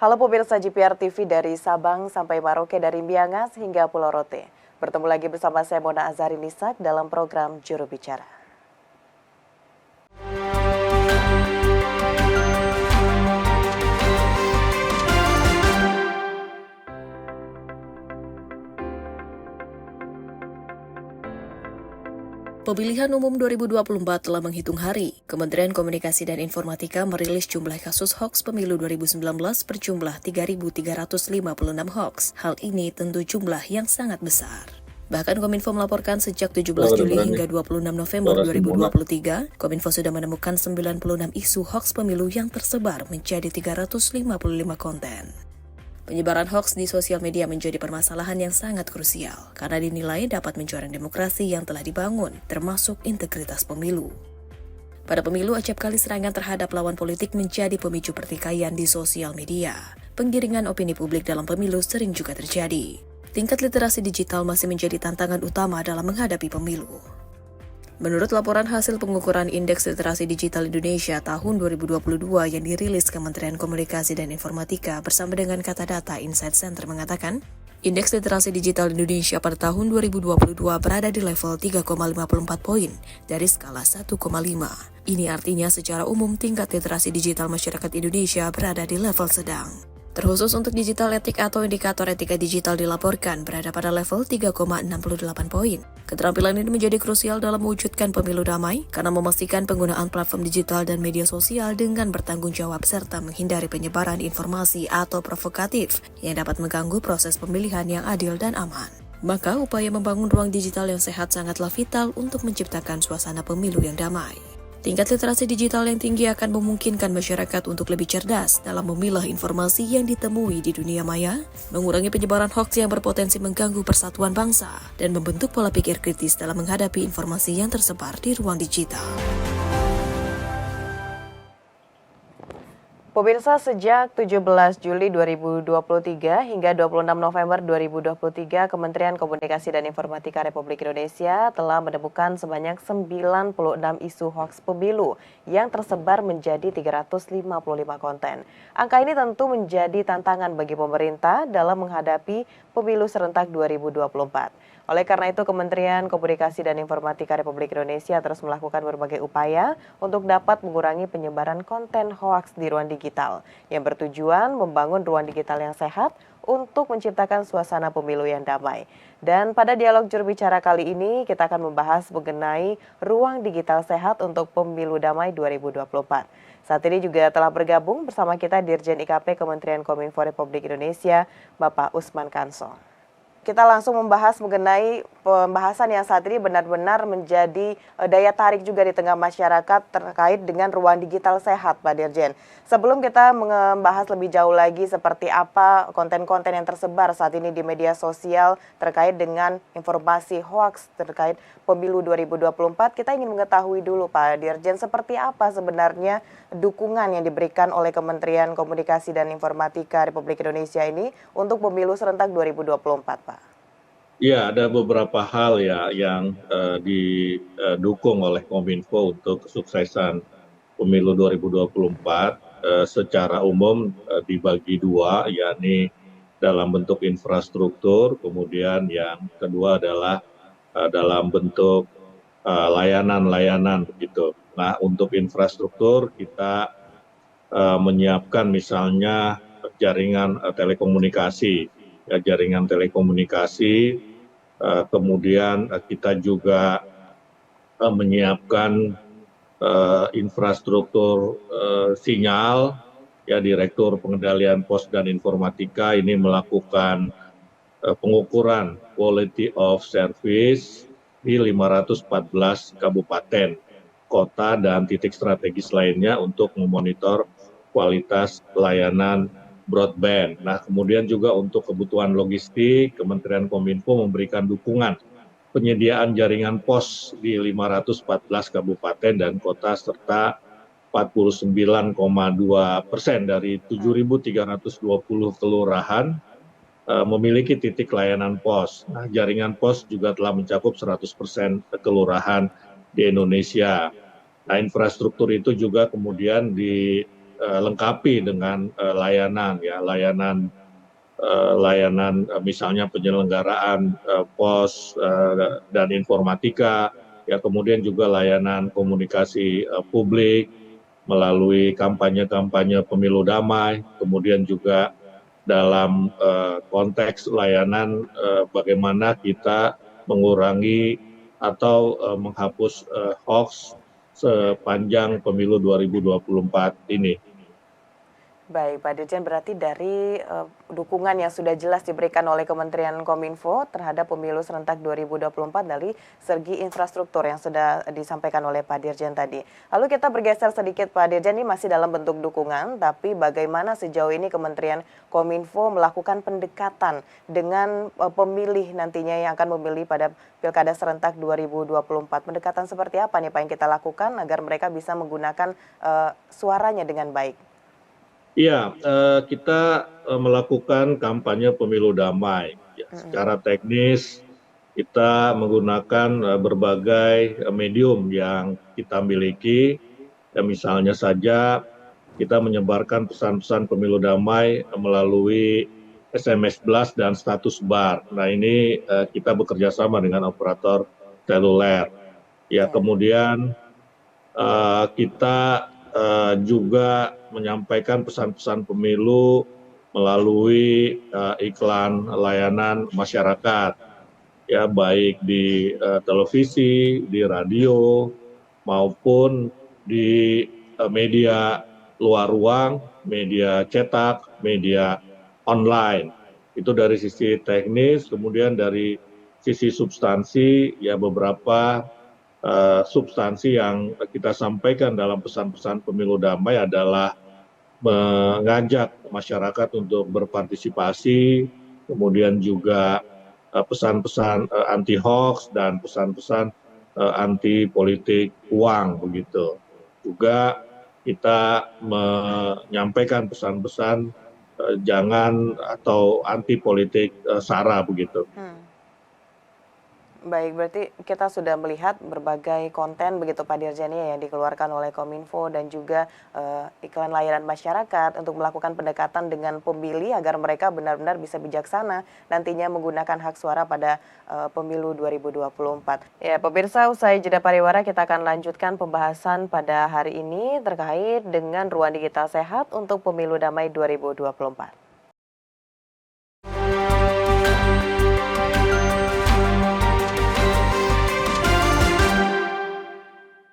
Halo pemirsa GPR TV dari Sabang sampai Maroke, dari Miangas hingga Pulau Rote. Bertemu lagi bersama saya Mona Azhari Nisak dalam program Juru Bicara. Pemilihan umum 2024 telah menghitung hari. Kementerian Komunikasi dan Informatika merilis jumlah kasus hoaks pemilu 2019 berjumlah 3.356 hoaks. Hal ini tentu jumlah yang sangat besar. Bahkan Kominfo melaporkan sejak 17 Juli hingga 26 November 2023, Kominfo sudah menemukan 96 isu hoaks pemilu yang tersebar menjadi 355 konten. Penyebaran hoaks di sosial media menjadi permasalahan yang sangat krusial karena dinilai dapat mencoreng demokrasi yang telah dibangun, termasuk integritas pemilu. Pada pemilu, acap kali serangan terhadap lawan politik menjadi pemicu pertikaian di sosial media. Penggiringan opini publik dalam pemilu sering juga terjadi. Tingkat literasi digital masih menjadi tantangan utama dalam menghadapi pemilu. Menurut laporan hasil pengukuran Indeks Literasi Digital Indonesia tahun 2022 yang dirilis Kementerian Komunikasi dan Informatika bersama dengan Kata Data Insight Center mengatakan, Indeks Literasi Digital Indonesia pada tahun 2022 berada di level 3,54 poin dari skala 1,5. Ini artinya secara umum tingkat literasi digital masyarakat Indonesia berada di level sedang. Terkhusus untuk digital etik atau indikator etika digital dilaporkan berada pada level 3,68 poin. Keterampilan ini menjadi krusial dalam mewujudkan pemilu damai karena memastikan penggunaan platform digital dan media sosial dengan bertanggung jawab serta menghindari penyebaran informasi atau provokatif yang dapat mengganggu proses pemilihan yang adil dan aman. Maka upaya membangun ruang digital yang sehat sangatlah vital untuk menciptakan suasana pemilu yang damai. Tingkat literasi digital yang tinggi akan memungkinkan masyarakat untuk lebih cerdas dalam memilah informasi yang ditemui di dunia maya, mengurangi penyebaran hoaks yang berpotensi mengganggu persatuan bangsa, dan membentuk pola pikir kritis dalam menghadapi informasi yang tersebar di ruang digital. Pemirsa, sejak 17 Juli 2023 hingga 26 November 2023, Kementerian Komunikasi dan Informatika Republik Indonesia telah menemukan sebanyak 96 isu hoaks pemilu yang tersebar menjadi 355 konten. Angka ini tentu menjadi tantangan bagi pemerintah dalam menghadapi pemilu serentak 2024. Oleh karena itu, Kementerian Komunikasi dan Informatika Republik Indonesia terus melakukan berbagai upaya untuk dapat mengurangi penyebaran konten hoaks di ruang digital yang bertujuan membangun ruang digital yang sehat untuk menciptakan suasana pemilu yang damai. Dan pada dialog juru bicara kali ini, kita akan membahas mengenai ruang digital sehat untuk pemilu damai 2024. Saat ini juga telah bergabung bersama kita Dirjen IKP Kementerian Kominfo Republik Indonesia, Bapak Usman Kansong. Kita langsung membahas mengenai pembahasan yang saat ini benar-benar menjadi daya tarik juga di tengah masyarakat terkait dengan ruang digital sehat, Pak Dirjen. Sebelum kita membahas lebih jauh lagi seperti apa konten-konten yang tersebar saat ini di media sosial terkait dengan informasi hoaks terkait pemilu 2024, kita ingin mengetahui dulu, Pak Dirjen, seperti apa sebenarnya dukungan yang diberikan oleh Kementerian Komunikasi dan Informatika Republik Indonesia ini untuk pemilu serentak 2024, Pak. Ya, ada beberapa hal ya yang didukung oleh Kominfo untuk kesuksesan pemilu 2024. Secara umum dibagi dua, yakni dalam bentuk infrastruktur, kemudian yang kedua adalah dalam bentuk layanan-layanan begitu. Nah, untuk infrastruktur kita menyiapkan misalnya jaringan telekomunikasi, kemudian kita juga menyiapkan infrastruktur sinyal. Ya, Direktur Pengendalian Pos dan Informatika ini melakukan pengukuran quality of service di 514 kabupaten, kota, dan titik strategis lainnya untuk memonitor kualitas layanan broadband. Nah, kemudian juga untuk kebutuhan logistik, Kementerian Kominfo memberikan dukungan penyediaan jaringan pos di 514 kabupaten dan kota serta 49,2% dari 7.320 kelurahan memiliki titik layanan pos. Nah, jaringan pos juga telah mencakup 100% kelurahan di Indonesia. Nah, infrastruktur itu juga kemudian dilengkapi dengan layanan ya, layanan misalnya penyelenggaraan pos dan informatika, ya kemudian juga layanan komunikasi publik melalui kampanye-kampanye pemilu damai, kemudian juga dalam konteks layanan bagaimana kita mengurangi atau menghapus hoax sepanjang pemilu 2024 ini. Baik, Pak Dirjen, berarti dari dukungan yang sudah jelas diberikan oleh Kementerian Kominfo terhadap pemilu serentak 2024 dari segi infrastruktur yang sudah disampaikan oleh Pak Dirjen tadi. Lalu kita bergeser sedikit, Pak Dirjen, ini masih dalam bentuk dukungan, tapi bagaimana sejauh ini Kementerian Kominfo melakukan pendekatan dengan pemilih nantinya yang akan memilih pada Pilkada serentak 2024. Pendekatan seperti apa nih Pak yang kita lakukan agar mereka bisa menggunakan suaranya dengan baik? Iya, kita melakukan kampanye pemilu damai. Ya, secara teknis kita menggunakan berbagai medium yang kita miliki. Ya, misalnya saja kita menyebarkan pesan-pesan pemilu damai melalui SMS blast dan status bar. Nah ini kita bekerja sama dengan operator seluler. Ya, kemudian kita juga menyampaikan pesan-pesan pemilu melalui iklan layanan masyarakat, ya baik di televisi, di radio, maupun di media luar ruang, media cetak, media online. Itu dari sisi teknis, kemudian dari sisi substansi, ya beberapa substansi yang kita sampaikan dalam pesan-pesan pemilu damai adalah mengajak masyarakat untuk berpartisipasi, kemudian juga pesan-pesan anti hoax dan pesan-pesan anti politik uang begitu. Juga kita menyampaikan pesan-pesan jangan atau anti politik sara begitu. Baik, berarti kita sudah melihat berbagai konten begitu Pak Dirjen yang dikeluarkan oleh Kominfo dan juga iklan layanan masyarakat untuk melakukan pendekatan dengan pemilih agar mereka benar-benar bisa bijaksana nantinya menggunakan hak suara pada pemilu 2024. Ya, pemirsa, usai jeda pariwara kita akan lanjutkan pembahasan pada hari ini terkait dengan ruang digital sehat untuk pemilu damai 2024.